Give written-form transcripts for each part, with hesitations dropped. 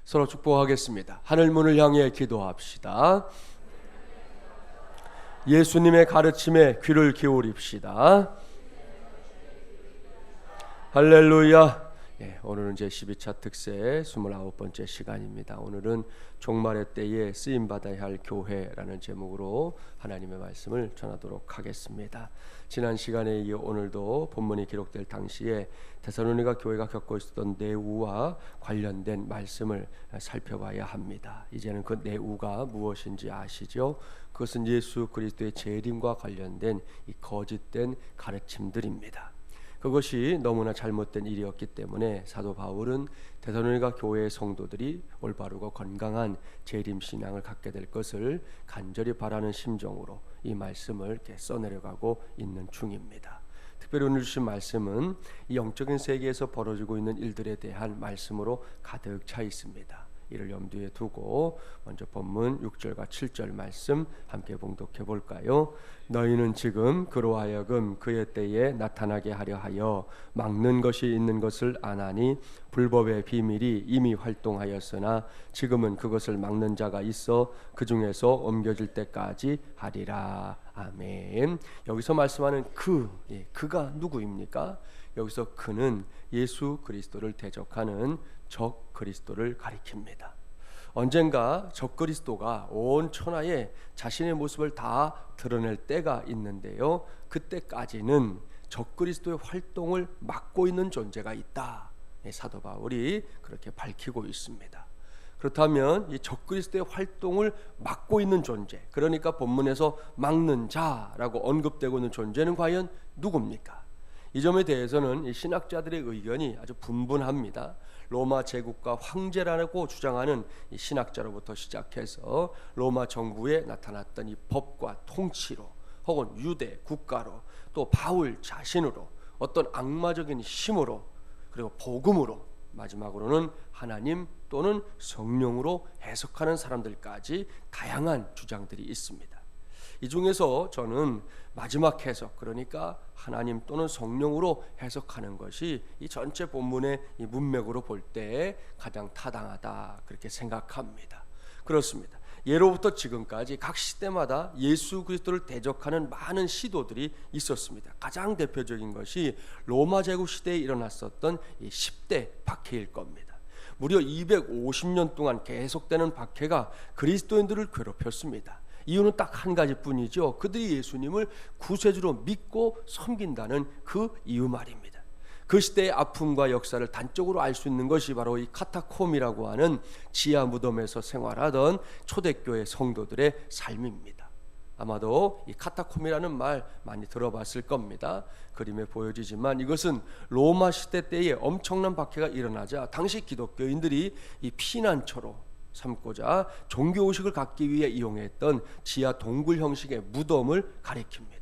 서로 축복하겠습니다. 하늘 문을 향해 기도합시다. 예수님의 가르침에 귀를 기울입시다. 할렐루야. 오늘은 제12차 특세 29번째 시간입니다. 오늘은 종말의 때에 쓰임받아야 할 교회라는 제목으로 하나님의 말씀을 전하도록 하겠습니다. 지난 시간에 이어 오늘도 본문이 기록될 당시에 데살로니가 교회가 겪고 있었던 내우와 관련된 말씀을 살펴봐야 합니다. 이제는 그 내우가 무엇인지 아시죠? 그것은 예수 그리스도의 재림과 관련된 이 거짓된 가르침들입니다. 그것이 너무나 잘못된 일이었기 때문에 사도 바울은 데살로니가 교회의 성도들이 올바르고 건강한 재림 신앙을 갖게 될 것을 간절히 바라는 심정으로 이 말씀을 이렇게 써내려가고 있는 중입니다. 특별히 오늘 주신 말씀은 이 영적인 세계에서 벌어지고 있는 일들에 대한 말씀으로 가득 차 있습니다. 이를 염두에 두고 먼저 본문 6절과 7절 말씀 함께 봉독해 볼까요? 너희는 지금 그로 하여금 그의 때에 나타나게 하려 하여 막는 것이 있는 것을 아나니 불법의 비밀이 이미 활동하였으나 지금은 그것을 막는 자가 있어 그 중에서 옮겨질 때까지 하리라. 아멘. 여기서 말씀하는 그가 누구입니까? 여기서 그는 예수 그리스도를 대적하는 적 그리스도를 가리킵니다. 언젠가 적 그리스도가 온 천하에 자신의 모습을 다 드러낼 때가 있는데요, 그때까지는 적 그리스도의 활동을 막고 있는 존재가 있다. 사도 바울이 그렇게 밝히고 있습니다. 그렇다면 이 적 그리스도의 활동을 막고 있는 존재, 그러니까 본문에서 막는 자라고 언급되고 있는 존재는 과연 누굽니까? 이 점에 대해서는 이 신학자들의 의견이 아주 분분합니다. 로마 제국과 황제라고 주장하는 이 신학자로부터 시작해서 로마 정부에 나타났던 이 법과 통치로, 혹은 유대 국가로, 또 바울 자신으로, 어떤 악마적인 힘으로, 그리고 복음으로, 마지막으로는 하나님 또는 성령으로 해석하는 사람들까지 다양한 주장들이 있습니다. 이 중에서 저는 마지막 해석, 그러니까 하나님 또는 성령으로 해석하는 것이 이 전체 본문의 이 문맥으로 볼 때 가장 타당하다, 그렇게 생각합니다. 그렇습니다. 예로부터 지금까지 각 시대마다 예수 그리스도를 대적하는 많은 시도들이 있었습니다. 가장 대표적인 것이 로마 제국 시대에 일어났었던 이 10대 박해일 겁니다. 무려 250년 동안 계속되는 박해가 그리스도인들을 괴롭혔습니다. 이유는 딱 한 가지뿐이죠. 그들이 예수님을 구세주로 믿고 섬긴다는 그 이유 말입니다. 그 시대의 아픔과 역사를 단적으로 알 수 있는 것이 바로 이 카타콤이라고 하는 지하 무덤에서 생활하던 초대교회 성도들의 삶입니다. 아마도 이 카타콤이라는 말 많이 들어봤을 겁니다. 그림에 보여지지만 이것은 로마 시대 때에 엄청난 박해가 일어나자 당시 기독교인들이 이 피난처로 삼고자 종교의식을 갖기 위해 이용했던 지하 동굴 형식의 무덤을 가리킵니다.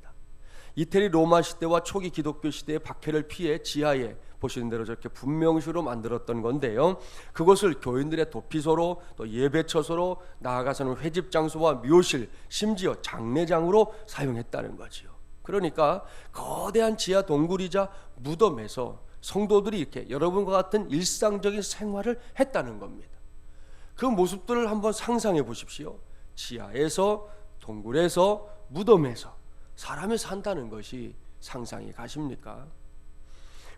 이태리 로마 시대와 초기 기독교 시대의 박해를 피해 지하에 보시는 대로 저렇게 분명시로 만들었던 건데요, 그것을 교인들의 도피소로, 또 예배처소로, 나아가서는 회집 장소와 묘실, 심지어 장례장으로 사용했다는 거지요. 그러니까 거대한 지하 동굴이자 무덤에서 성도들이 이렇게 여러분과 같은 일상적인 생활을 했다는 겁니다. 그 모습들을 한번 상상해 보십시오. 지하에서, 동굴에서, 무덤에서 사람이 산다는 것이 상상이 가십니까?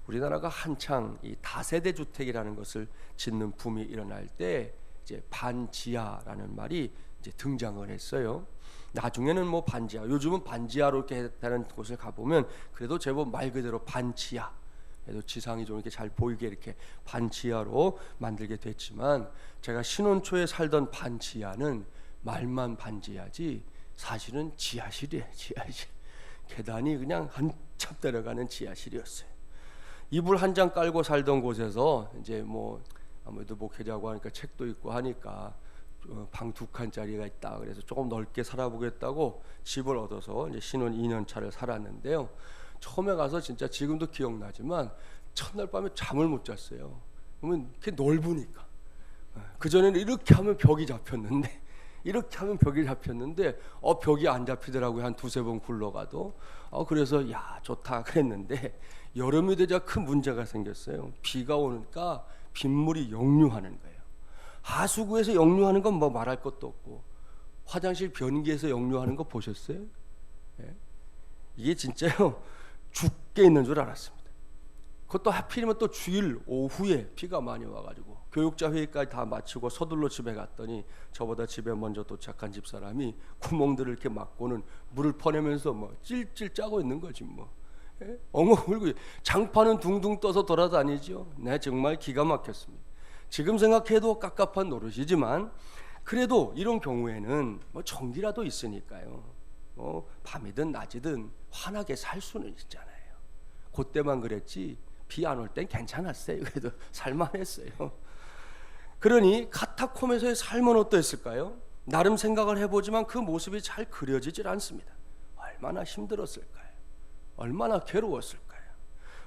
우리나라가 한창 이 다세대 주택이라는 것을 짓는 붐이 일어날 때 이제 반지하라는 말이 이제 등장을 했어요. 나중에는 뭐 반지하, 요즘은 반지하로 이렇게 했다는 곳을 가보면 그래도 제법 말 그대로 반지하, 그래도 지상이 좀 이렇게 잘 보이게 이렇게 반지하로 만들게 됐지만, 제가 신혼 초에 살던 반지하는 말만 반지하지 사실은 지하실이에요. 지하실. 계단이 그냥 한참 내려가는 지하실이었어요. 이불 한 장 깔고 살던 곳에서 이제 뭐 아무래도 목회자고 하니까 책도 있고 하니까 방 2칸짜리가 있다. 그래서 조금 넓게 살아보겠다고 집을 얻어서 이제 신혼 2년 차를 살았는데요. 처음에 가서 진짜 지금도 기억나지만 첫날 밤에 잠을 못 잤어요. 그러면 이렇게 넓으니까. 그 전에는 이렇게 하면 벽이 잡혔는데 벽이 안 잡히더라고요. 한 2-3번 굴러가도. 그래서 야, 좋다 그랬는데 여름이 되자 큰 문제가 생겼어요. 비가 오니까 빗물이 역류하는 거예요. 하수구에서 역류하는 건 뭐 말할 것도 없고 화장실 변기에서 역류하는 거 보셨어요? 예? 이게 진짜요 죽게 있는 줄 알았습니다. 그것도 하필이면 또 주일 오후에 비가 많이 와가지고 교육자 회의까지 다 마치고 서둘러 집에 갔더니 저보다 집에 먼저 도착한 집사람이 구멍들을 이렇게 막고는 물을 퍼내면서 뭐 찔찔 짜고 있는 거지 뭐. 예? 엉엉 울고 장판은 둥둥 떠서 돌아다니죠. 네, 정말 기가 막혔습니다. 지금 생각해도 깝깝한 노릇이지만 그래도 이런 경우에는 뭐 전기라도 있으니까요. 뭐 밤이든 낮이든 환하게 살 수는 있잖아요. 그때만 그랬지 비 안 올 땐 괜찮았어요. 그래도 살만했어요. 그러니 카타콤에서의 삶은 어떠했을까요? 나름 생각을 해보지만 그 모습이 잘 그려지질 않습니다. 얼마나 힘들었을까요? 얼마나 괴로웠을까요?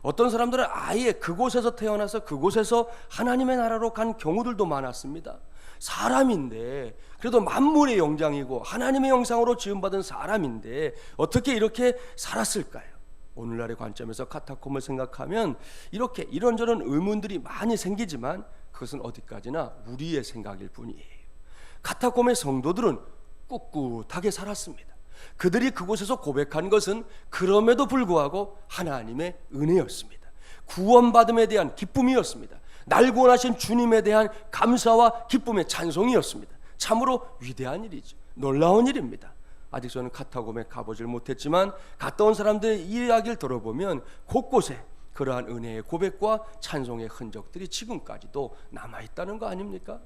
어떤 사람들은 아예 그곳에서 태어나서 그곳에서 하나님의 나라로 간 경우들도 많았습니다. 사람인데 그래도 만물의 영장이고 하나님의 형상으로 지음받은 사람인데 어떻게 이렇게 살았을까요? 오늘날의 관점에서 카타콤을 생각하면 이렇게 이런저런 의문들이 많이 생기지만 그것은 어디까지나 우리의 생각일 뿐이에요. 카타콤의 성도들은 꿋꿋하게 살았습니다. 그들이 그곳에서 고백한 것은 그럼에도 불구하고 하나님의 은혜였습니다. 구원받음에 대한 기쁨이었습니다. 날 구원하신 주님에 대한 감사와 기쁨의 찬송이었습니다. 참으로 위대한 일이죠. 놀라운 일입니다. 아직 저는 카타콤에 가보질 못했지만 갔다 온 사람들의 이야기를 들어보면 곳곳에 그러한 은혜의 고백과 찬송의 흔적들이 지금까지도 남아있다는 거 아닙니까?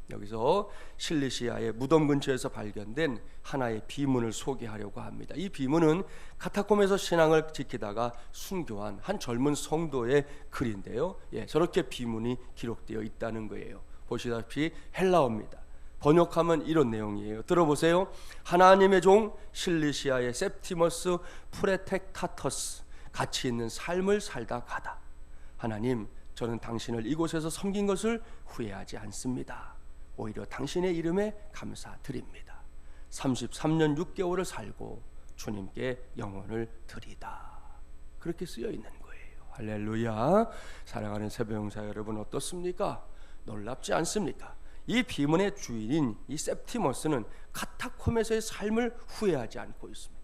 여기서 실리시아의 무덤 근처에서 발견된 하나의 비문을 소개하려고 합니다. 이 비문은 카타콤에서 신앙을 지키다가 순교한 한 젊은 성도의 글인데요. 저렇게 비문이 기록되어 있다는 거예요. 보시다시피 헬라어입니다. 번역하면 이런 내용이에요. 들어보세요. 하나님의 종 실리시아의 septimus 프레텍타터스, 가치 있는 삶을 살다 가다. 하나님, 저는 당신을 이곳에서 섬긴 것을 후회하지 않습니다. 오히려 당신의 이름에 감사드립니다. 33년 6개월을 살고 주님께 영혼을 드리다. 그렇게 쓰여 있는 거예요. 할렐루야. 사랑하는 새벽용사 여러분, 어떻습니까? 놀랍지 않습니까? 이 비문의 주인인 이 septimus는 카타콤에서의 삶을 후회하지 않고 있습니다.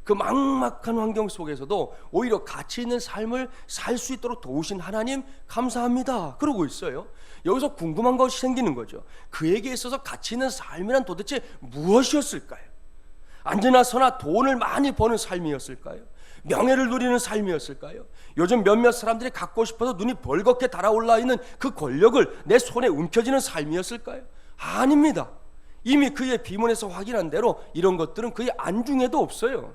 그 막막한 환경 속에서도 오히려 가치 있는 삶을 살 수 있도록 도우신 하나님 감사합니다 그러고 있어요. 여기서 궁금한 것이 생기는 거죠. 그에게 있어서 가치 있는 삶이란 도대체 무엇이었을까요? 안전하 서나 돈을 많이 버는 삶이었을까요? 명예를 누리는 삶이었을까요? 요즘 몇몇 사람들이 갖고 싶어서 눈이 벌겋게 달아올라 있는 그 권력을 내 손에 움켜쥐는 삶이었을까요? 아닙니다. 이미 그의 비문에서 확인한 대로 이런 것들은 그의 안중에도 없어요.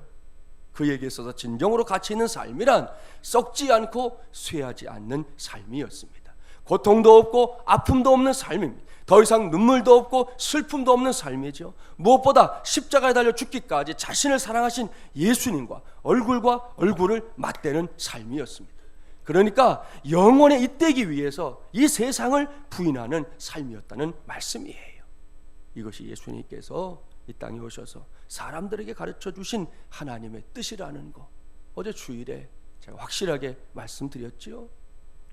그에게 있어서 진정으로 가치 있는 삶이란 썩지 않고 쇠하지 않는 삶이었습니다. 고통도 없고 아픔도 없는 삶입니다. 더 이상 눈물도 없고 슬픔도 없는 삶이죠. 무엇보다 십자가에 달려 죽기까지 자신을 사랑하신 예수님과 얼굴과 얼굴을 맞대는 삶이었습니다. 그러니까 영원에 잇대기 위해서 이 세상을 부인하는 삶이었다는 말씀이에요. 이것이 예수님께서 이 땅에 오셔서 사람들에게 가르쳐 주신 하나님의 뜻이라는 거, 어제 주일에 제가 확실하게 말씀드렸죠.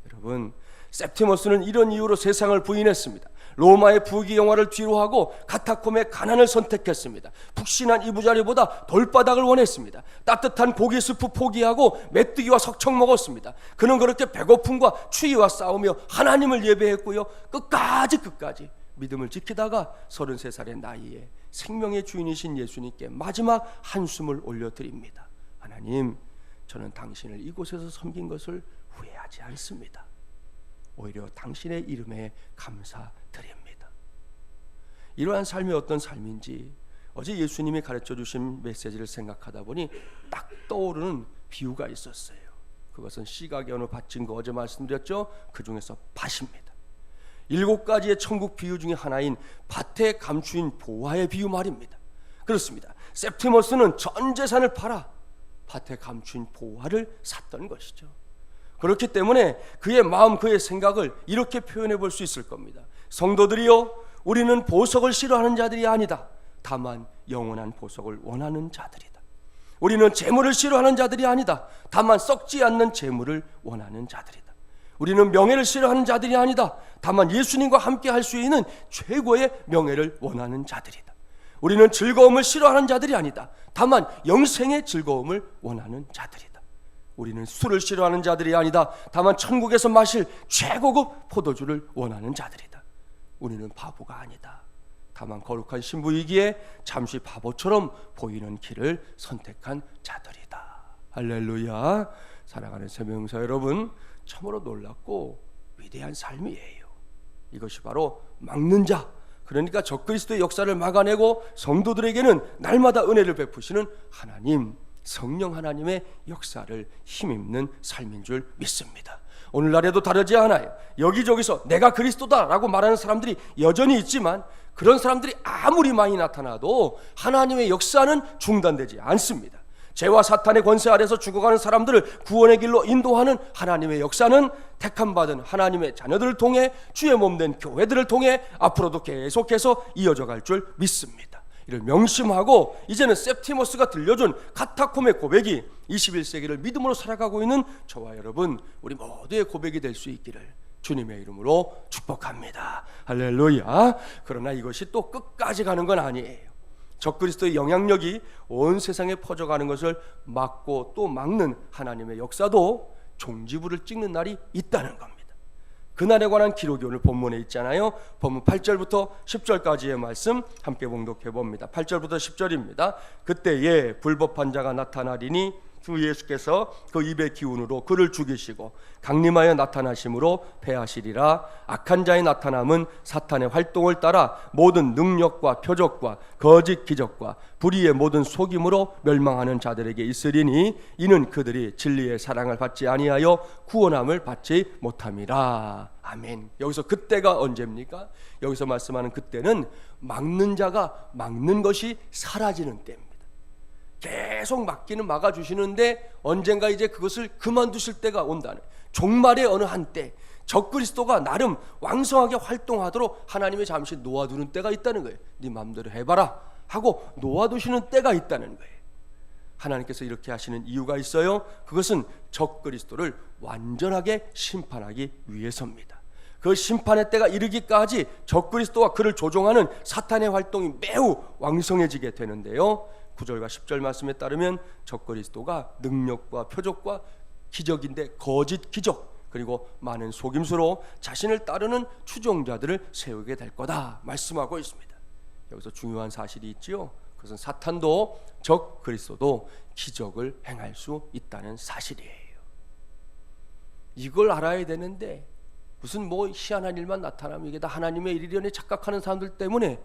여러분, septimus는 이런 이유로 세상을 부인했습니다. 로마의 부귀 영화를 뒤로하고 카타콤의 가난을 선택했습니다. 푹신한 이부자리보다 돌바닥을 원했습니다. 따뜻한 고기 스프 포기하고 메뚜기와 석청 먹었습니다. 그는 그렇게 배고픔과 추위와 싸우며 하나님을 예배했고요, 끝까지 믿음을 지키다가 33살의 나이에 생명의 주인이신 예수님께 마지막 한숨을 올려드립니다. 하나님, 저는 당신을 이곳에서 섬긴 것을 후회하지 않습니다. 오히려 당신의 이름에 감사드립니다. 이러한 삶이 어떤 삶인지 어제 예수님이 가르쳐 주신 메시지를 생각하다 보니 딱 떠오르는 비유가 있었어요. 그것은 시각의 어느 밭인 거 어제 말씀드렸죠. 그 중에서 밭입니다. 7가지의 천국 비유 중에 하나인 밭에 감추인 보화의 비유 말입니다. 그렇습니다. septimus는 전 재산을 팔아 밭에 감추인 보화를 샀던 것이죠. 그렇기 때문에 그의 마음, 그의 생각을 이렇게 표현해 볼 수 있을 겁니다. 성도들이여, 우리는 보석을 싫어하는 자들이 아니다. 다만 영원한 보석을 원하는 자들이다. 우리는 재물을 싫어하는 자들이 아니다. 다만 썩지 않는 재물을 원하는 자들이다. 우리는 명예를 싫어하는 자들이 아니다. 다만 예수님과 함께 할 수 있는 최고의 명예를 원하는 자들이다. 우리는 즐거움을 싫어하는 자들이 아니다. 다만 영생의 즐거움을 원하는 자들이다. 우리는 술을 싫어하는 자들이 아니다. 다만 천국에서 마실 최고급 포도주를 원하는 자들이다. 우리는 바보가 아니다. 다만 거룩한 신부이기에 잠시 바보처럼 보이는 길을 선택한 자들이다. 할렐루야. 사랑하는 새명사 여러분, 참으로 놀랍고 위대한 삶이에요. 이것이 바로 막는 자, 그러니까 적그리스도의 역사를 막아내고 성도들에게는 날마다 은혜를 베푸시는 하나님, 성령 하나님의 역사를 힘입는 삶인 줄 믿습니다. 오늘날에도 다르지 않아요. 여기저기서 내가 그리스도다라고 말하는 사람들이 여전히 있지만 그런 사람들이 아무리 많이 나타나도 하나님의 역사는 중단되지 않습니다. 죄와 사탄의 권세 아래서 죽어가는 사람들을 구원의 길로 인도하는 하나님의 역사는 택함받은 하나님의 자녀들을 통해 주의 몸된 교회들을 통해 앞으로도 계속해서 이어져 갈 줄 믿습니다. 이를 명심하고 이제는 septimus가 들려준 카타콤의 고백이 21세기를 믿음으로 살아가고 있는 저와 여러분, 우리 모두의 고백이 될 수 있기를 주님의 이름으로 축복합니다. 할렐루야. 그러나 이것이 또 끝까지 가는 건 아니에요. 적그리스도의 영향력이 온 세상에 퍼져가는 것을 막고 또 막는 하나님의 역사도 종지부를 찍는 날이 있다는 겁니다. 그날에 관한 기록이 오늘 본문에 있잖아요. 본문 8절부터 10절까지의 말씀 함께 봉독해 봅니다. 8절부터 10절입니다. 그때에 불법한 자가 나타나리니 주 예수께서 그 입의 기운으로 그를 죽이시고 강림하여 나타나심으로 패하시리라. 악한 자의 나타남은 사탄의 활동을 따라 모든 능력과 표적과 거짓 기적과 불의의 모든 속임으로 멸망하는 자들에게 있으리니 이는 그들이 진리의 사랑을 받지 아니하여 구원함을 받지 못함이라. 아멘. 여기서 그때가 언제입니까? 여기서 말씀하는 그때는 막는 자가 막는 것이 사라지는 때입니다. 계속 막기는 막아주시는데 언젠가 이제 그것을 그만두실 때가 온다는, 종말의 어느 한때 적그리스도가 나름 왕성하게 활동하도록 하나님이 잠시 놓아두는 때가 있다는 거예요. 네 마음대로 해봐라 하고 놓아두시는 때가 있다는 거예요. 하나님께서 이렇게 하시는 이유가 있어요. 그것은 적그리스도를 완전하게 심판하기 위해서입니다. 그 심판의 때가 이르기까지 적그리스도와 그를 조종하는 사탄의 활동이 매우 왕성해지게 되는데요. 9절과 10절 말씀에 따르면 적그리스도가 능력과 표적과 기적인데 거짓 기적 그리고 많은 속임수로 자신을 따르는 추종자들을 세우게 될 거다 말씀하고 있습니다. 여기서 중요한 사실이 있지요. 그것은 사탄도 적그리스도도 기적을 행할 수 있다는 사실이에요. 이걸 알아야 되는데 무슨 뭐 희한한 일만 나타나면 이게 다 하나님의 일이려니 착각하는 사람들 때문에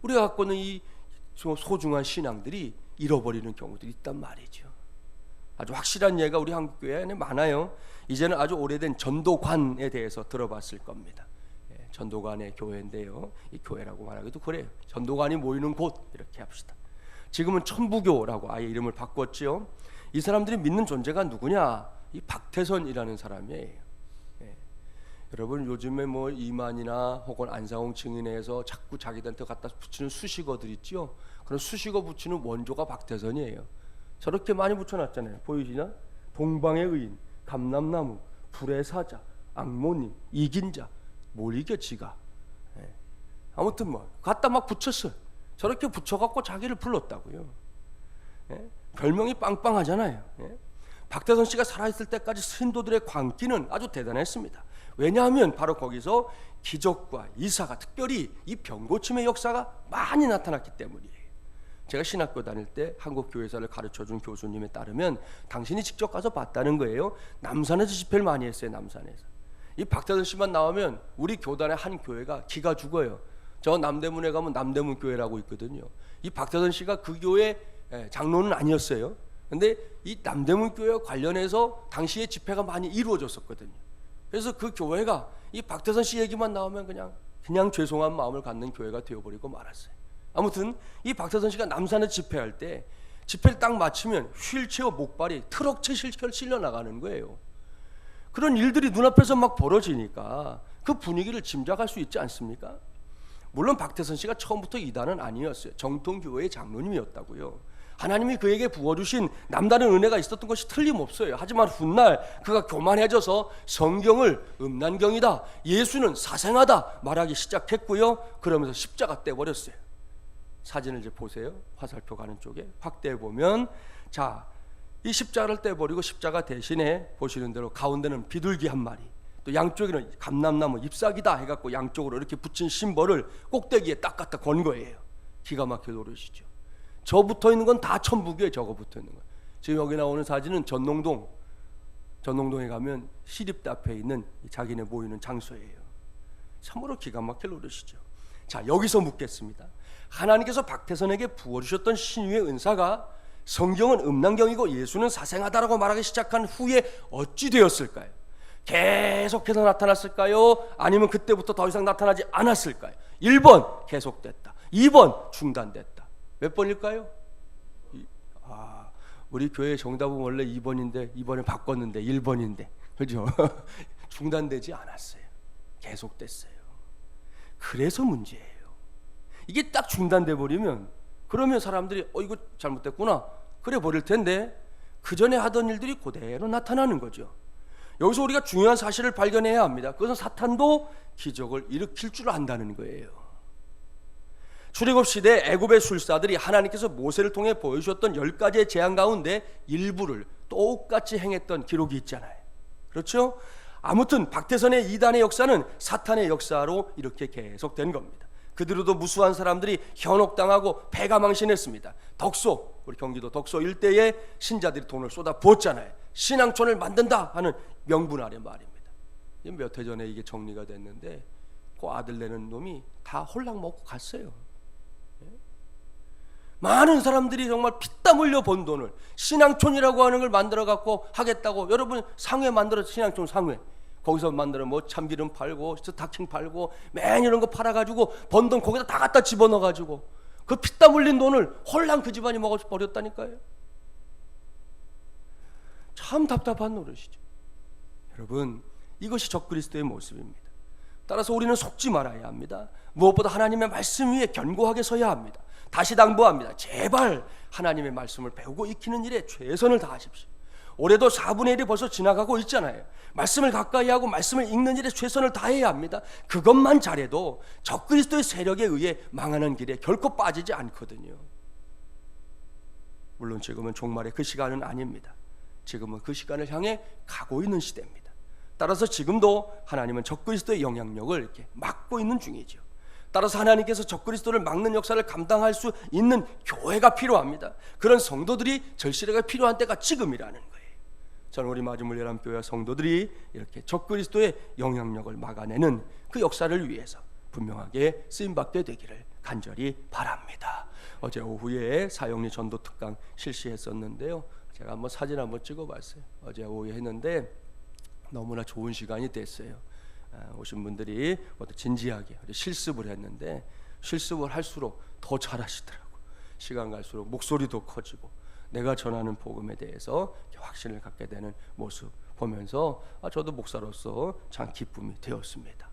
우리가 갖고 있는 이 소중한 신앙들이 잃어버리는 경우들이 있단 말이죠. 아주 확실한 예가 우리 한국교회 안에 많아요. 이제는 아주 오래된 전도관에 대해서 들어봤을 겁니다. 전도관의 교회인데요, 이 교회라고 말하기도 그래요. 전도관이 모이는 곳 이렇게 합시다. 지금은 천부교라고 아예 이름을 바꿨지요. 이 사람들이 믿는 존재가 누구냐? 이 박태선이라는 사람이에요. 여러분 요즘에 뭐 이만이나 혹은 안상홍 증인회에서 자꾸 자기들한테 갖다 붙이는 수식어들 있죠. 그런 수식어 붙이는 원조가 박태선이에요. 저렇게 많이 붙여놨잖아요. 보이시나? 동방의 의인, 감람나무, 불의 사자, 악모님, 이긴 자. 뭘 이겨 지가. 아무튼 뭐 갖다 막 붙였어요. 저렇게 붙여갖고 자기를 불렀다고요. 별명이 빵빵하잖아요. 박태선 씨가 살아있을 때까지 신도들의 광기는 아주 대단했습니다. 왜냐하면 바로 거기서 기적과 이사가, 특별히 이 병고침의 역사가 많이 나타났기 때문이에요. 제가 신학교 다닐 때 한국교회사를 가르쳐준 교수님에 따르면 당신이 직접 가서 봤다는 거예요. 남산에서 집회를 많이 했어요. 남산에서. 이 박태선 씨만 나오면 우리 교단의 한 교회가 기가 죽어요. 저 남대문에 가면 남대문 교회라고 있거든요. 이 박태선 씨가 그 교회 장로는 아니었어요. 근데 이 남대문 교회와 관련해서 당시에 집회가 많이 이루어졌었거든요. 그래서 그 교회가 이 박태선 씨 얘기만 나오면 그냥 죄송한 마음을 갖는 교회가 되어버리고 말았어요. 아무튼 이 박태선 씨가 남산에 집회할 때 집회를 딱 마치면 휠체어 목발이 트럭채 실려 나가는 거예요. 그런 일들이 눈앞에서 막 벌어지니까 그 분위기를 짐작할 수 있지 않습니까? 물론 박태선 씨가 처음부터 이단은 아니었어요. 정통교회의 장로님이었다고요. 하나님이 그에게 부어주신 남다른 은혜가 있었던 것이 틀림없어요. 하지만 훗날 그가 교만해져서 성경을 음란경이다, 예수는 사생하다 말하기 시작했고요. 그러면서 십자가 떼버렸어요. 사진을 이제 보세요. 화살표 가는 쪽에 확대해 보면, 자, 이 십자가를 떼버리고 십자가 대신에 보시는 대로 가운데는 비둘기 한 마리, 또 양쪽에는 감람나무 잎사귀다 해갖고 양쪽으로 이렇게 붙인 심벌을 꼭대기에 딱 갖다 건 거예요. 기가 막혀 노릇이죠. 저 붙어 있는 건 다 천북이에요. 저거 붙어 있는 건. 지금 여기 나오는 사진은 전농동에 가면 시립대 앞에 있는 자기네 모이는 장소예요. 참으로 기가 막힐 노릇이죠. 자, 여기서 묻겠습니다. 하나님께서 박태선에게 부어주셨던 신유의 은사가 성경은 음란경이고 예수는 사생하다라고 말하기 시작한 후에 어찌 되었을까요? 계속해서 나타났을까요? 아니면 그때부터 더 이상 나타나지 않았을까요? 1번 계속됐다, 2번 중단됐다. 몇 번일까요? 우리 교회 정답은 원래 2번인데 이번에 바꿨는데 1번인데, 그죠? 중단되지 않았어요. 계속됐어요. 그래서 문제예요. 이게 딱 중단돼 버리면, 그러면 사람들이 이거 잘못됐구나 그래 버릴 텐데, 그 전에 하던 일들이 그대로 나타나는 거죠. 여기서 우리가 중요한 사실을 발견해야 합니다. 그것은 사탄도 기적을 일으킬 줄 안다는 거예요. 출애굽 시대 애굽의 술사들이 하나님께서 모세를 통해 보여주셨던 10가지의 재앙 가운데 일부를 똑같이 행했던 기록이 있잖아요. 그렇죠? 아무튼 박태선의 이단의 역사는 사탄의 역사로 이렇게 계속된 겁니다. 그들도 무수한 사람들이 현혹당하고 패가망신했습니다. 덕소, 우리 경기도 덕소 일대에 신자들이 돈을 쏟아 부었잖아요. 신앙촌을 만든다 하는 명분 아래 말입니다. 몇 해 전에 이게 정리가 됐는데, 그 아들 내는 놈이 다 홀랑 먹고 갔어요. 많은 사람들이 정말 피땀 흘려 번 돈을 신앙촌이라고 하는 걸 만들어 갖고 하겠다고, 여러분 상회 만들어, 신앙촌 상회 거기서 만들어 뭐 참기름 팔고 스타킹 팔고 맨 이런 거 팔아가지고 번 돈 거기다 다 갖다 집어넣어가지고 그 피땀 흘린 돈을 홀랑 그 집안이 먹어버렸다니까요. 참 답답한 노릇이죠. 여러분, 이것이 적그리스도의 모습입니다. 따라서 우리는 속지 말아야 합니다. 무엇보다 하나님의 말씀 위에 견고하게 서야 합니다. 다시 당부합니다. 제발 하나님의 말씀을 배우고 익히는 일에 최선을 다하십시오. 올해도 4분의 1이 벌써 지나가고 있잖아요. 말씀을 가까이 하고 말씀을 읽는 일에 최선을 다해야 합니다. 그것만 잘해도 적그리스도의 세력에 의해 망하는 길에 결코 빠지지 않거든요. 물론 지금은 종말의 그 시간은 아닙니다. 지금은 그 시간을 향해 가고 있는 시대입니다. 따라서 지금도 하나님은 적그리스도의 영향력을 이렇게 막고 있는 중이죠. 따라서 하나님께서 적그리스도를 막는 역사를 감당할 수 있는 교회가 필요합니다. 그런 성도들이 절실하게 필요한 때가 지금이라는 거예요. 저는 우리 마지막 예람교회 성도들이 이렇게 적그리스도의 영향력을 막아내는 그 역사를 위해서 분명하게 쓰임받게 되기를 간절히 바랍니다. 어제 오후에 사형리 전도 특강 실시했었는데요. 제가 한번 사진 한번 찍어봤어요. 어제 오후에 했는데 너무나 좋은 시간이 됐어요. 오신 분들이 진지하게 실습을 했는데, 실습을 할수록 더 잘하시더라고요. 시간 갈수록 목소리도 커지고 내가 전하는 복음에 대해서 확신을 갖게 되는 모습 보면서 저도 목사로서 참 기쁨이 되었습니다.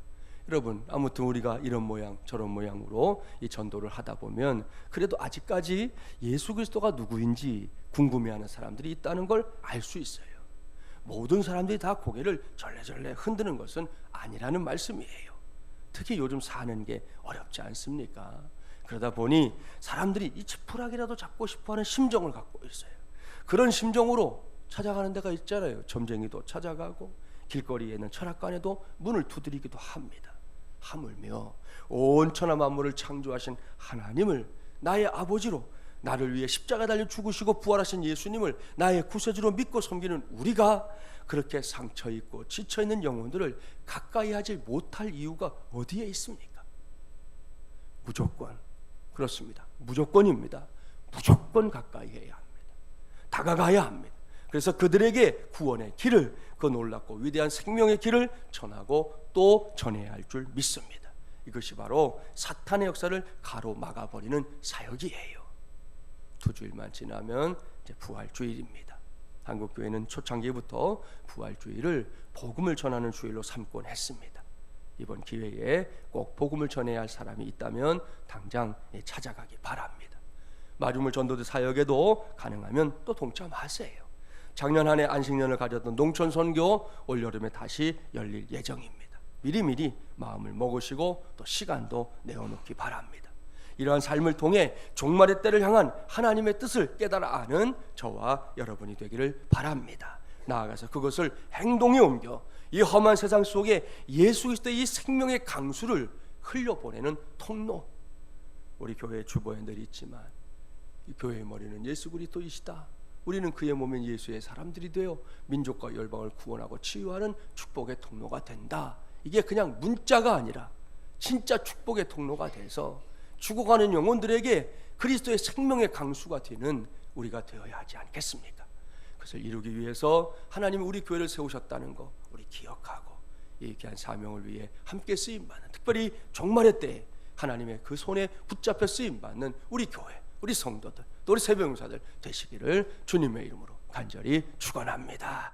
여러분, 아무튼 우리가 이런 모양 저런 모양으로 이 전도를 하다 보면 그래도 아직까지 예수 그리스도가 누구인지 궁금해하는 사람들이 있다는 걸 알 수 있어요. 모든 사람들이 다 고개를 절레절레 흔드는 것은 아니라는 말씀이에요. 특히 요즘 사는 게 어렵지 않습니까? 그러다 보니 사람들이 이 지푸라기라도 잡고 싶어하는 심정을 갖고 있어요. 그런 심정으로 찾아가는 데가 있잖아요. 점쟁이도 찾아가고 길거리에는 철학관에도 문을 두드리기도 합니다. 하물며 온 천하 만물을 창조하신 하나님을 나의 아버지로, 나를 위해 십자가 달려 죽으시고 부활하신 예수님을 나의 구세주로 믿고 섬기는 우리가 그렇게 상처있고 지쳐있는 영혼들을 가까이 하지 못할 이유가 어디에 있습니까? 무조건 그렇습니다. 무조건입니다. 무조건 가까이 해야 합니다. 다가가야 합니다. 그래서 그들에게 구원의 길을, 그 놀랍고 위대한 생명의 길을 전하고 또 전해야 할 줄 믿습니다. 이것이 바로 사탄의 역사를 가로막아버리는 사역이에요. 2주일만 지나면 이제 부활주일입니다. 한국교회는 초창기부터 부활주일을 복음을 전하는 주일로 삼곤 했습니다. 이번 기회에 꼭 복음을 전해야 할 사람이 있다면 당장 찾아가기 바랍니다. 마중물 전도대 사역에도 가능하면 또 동참하세요. 작년 한 해 안식년을 가졌던 농촌 선교 올여름에 다시 열릴 예정입니다. 미리미리 마음을 먹으시고 또 시간도 내어놓기 바랍니다. 이러한 삶을 통해 종말의 때를 향한 하나님의 뜻을 깨달아 아는 저와 여러분이 되기를 바랍니다. 나아가서 그것을 행동에 옮겨 이 험한 세상 속에 예수 그리스도의 이 생명의 강수를 흘려보내는 통로, 우리 교회 주보에 늘 있지만 이 교회의 머리는 예수 그리스도이시다. 우리는 그의 몸인 예수의 사람들이 되어 민족과 열방을 구원하고 치유하는 축복의 통로가 된다. 이게 그냥 문자가 아니라 진짜 축복의 통로가 돼서 죽어가는 영혼들에게 그리스도의 생명의 강수가 되는 우리가 되어야 하지 않겠습니까? 그것을 이루기 위해서 하나님이 우리 교회를 세우셨다는 거 우리 기억하고 이 귀한 사명을 위해 함께 쓰임받는, 특별히 종말의 때에 하나님의 그 손에 붙잡혀 쓰임받는 우리 교회, 우리 성도들, 또 우리 새벽용사들 되시기를 주님의 이름으로 간절히 축원합니다.